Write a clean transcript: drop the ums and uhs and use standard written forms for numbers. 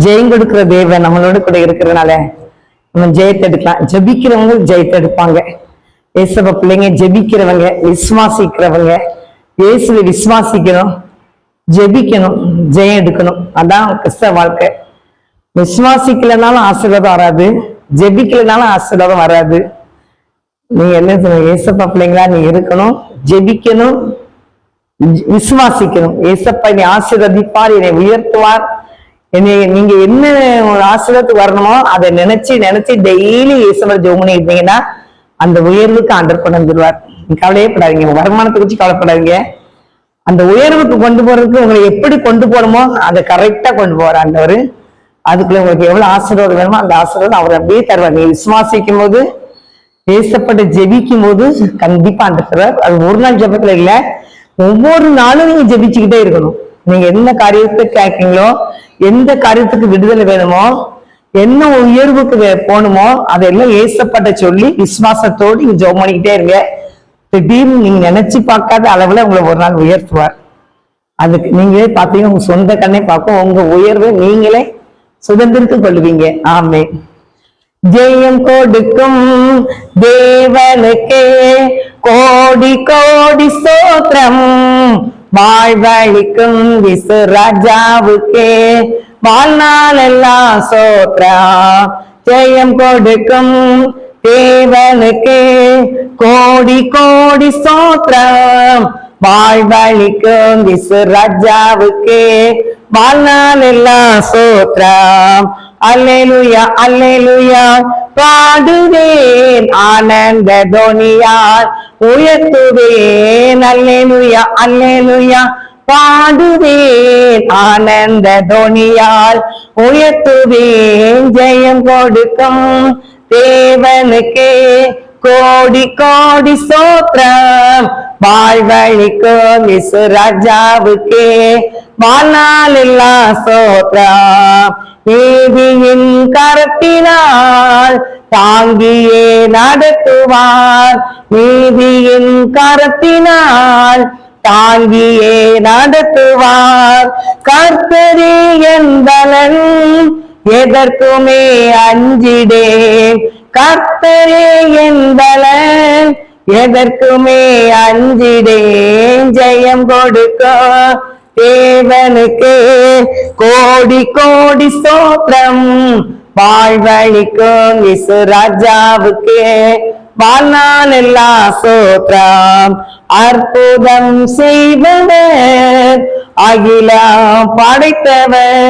ஜெயம் கொடுக்கிற தேவன் நம்மளோட கூட இருக்கிறதுனால நம்ம ஜெயத்தை எடுக்கலாம். ஜெபிக்கிறவங்க ஜெயத்தை எடுப்பாங்க. இயேசுவ பிள்ளைங்க ஜெபிக்கிறவங்க, விசுவாசிக்கிறவங்க, இயேசுவை விசுவாசிக்கணும், ஜெபிக்கணும், ஜெயம் எடுக்கணும். அதான் கிறிஸ்தவ வாழ்க்கை. விசுவாசிக்கலனாலும் ஆசீர்வாதம் வராது, ஜெபிக்கலனாலும் ஆசீர்வாதம் வராது. நீங்க என்ன சொல்லுங்க, ஏசப்பா பிள்ளைங்களா நீ இருக்கணும், ஜெபிக்கணும், விசுவாசிக்கணும். ஏசப்பா என்னை ஆசீர்வதிப்பார், என்னை உயர்த்துவார். என்னை நீங்க என்ன ஆசீர்வாதத்துக்கு வரணுமோ அதை நினைச்சு நினைச்சு டெய்லி ஏசப்பா ஜெபம் பண்ணி இருந்தீங்கன்னா அந்த உயர்வுக்கு ஆண்டவர் கொண்டு வந்துடுவார். கவலையே படாதீங்க, வருமானத்தை வச்சு கவலைப்படாதீங்க. அந்த உயர்வுக்கு கொண்டு போறதுக்கு உங்களை எப்படி கொண்டு போகணுமோ அதை கரெக்டா கொண்டு போவார் ஆண்டவர். அதுக்குள்ள உங்களுக்கு எவ்வளவு ஆசீர்வாதம் வேணுமோ அந்த ஆசீர்வாதம் அவர் அப்படியே தருவார். நீங்க விசுவாசிக்கும் போது, பேசப்பட்டு ஜெபிக்கும் போது கண்டிப்பா ஆண்டவர். அது ஒரு நாள் ஜெபத்துல இல்ல, ஒவ்வொரு நாளும் நீங்க ஜெபிச்சுக்கிட்டே இருக்கணும். நீங்க என்ன காரியத்துக்கு கேட்கீங்களோ, எந்த காரியத்துக்கு விடுதலை வேணுமோ, என்ன உயர்வுக்கு போகணுமோ அதெல்லாம் ஏசப்பட்ட சொல்லி விசுவாசத்தோடு நீங்க ஜெபம் பண்ணிக்கிட்டே இருங்க. திடீர்னு நீங்க நினைச்சு பார்க்காத அளவுல உங்களை ஒரு நாள் உயர்த்துவார். அதுக்கு நீங்களே பார்த்தீங்கன்னா உங்க சொந்த கண்ணை பார்க்கும், உங்க உயர்வை நீங்களே சுதந்திரத்துக் கொள்வீங்க. ஆமே. ஜெயம் கொடுக்கும் தேவனுக்கே கோடி கோடி ஸ்தோத்திரம், வாழ்வழிக்கும் விசு ராஜாவுக்கே வாழ்நாள் எல்லாம் ஸ்தோத்திரம். ஜெயம் கொடுக்கும் தேவனுக்கே கோடி கோடி ஸ்தோத்திரம், வாழ்வழிக்கும் விசு ராஜாவுக்கே வாழ்நாள் எல்லாம் ஸ்தோத்திரம். அல்லேலூயா அல்லேலூயா பாடுவேன், ஆனந்த தொனியால் உயர்த்துவேன். அல்லேலூயா அல்லேலூயா பாடுவேன், ஆனந்த தொனியால் உயர்த்துவேன். ஜெயம் கொடுக்கும் தேவனுக்கே கோடி கோடி ஸ்தோத்திரம், வாழ்வழிக்கும் இயேசு ராஜாவுக்கே வாழ்நாள் எல்லாம் ஸ்தோத்திரம். நீதியின் கரத்தினால் தாங்கியே நடத்துவார், நீதியின் கரத்தினால் தாங்கியே நடத்துவார். கர்த்தரே என் பலன், எதற்குமே அஞ்சிடேன். கர்த்தரே என் பலன், எதற்குமே அஞ்சிடேன். ஜெயம் கொடுக்க தேவனுக்கு கோடி கோடி ஸ்தோத்திரம், வாழ்வழிக்கும் இயேசு ராஜாவுக்கே வாழ்நாள் எல்லாம் ஸ்தோத்திரம். அற்புதம் செய்பவர், அகிலம் படைத்தவர்.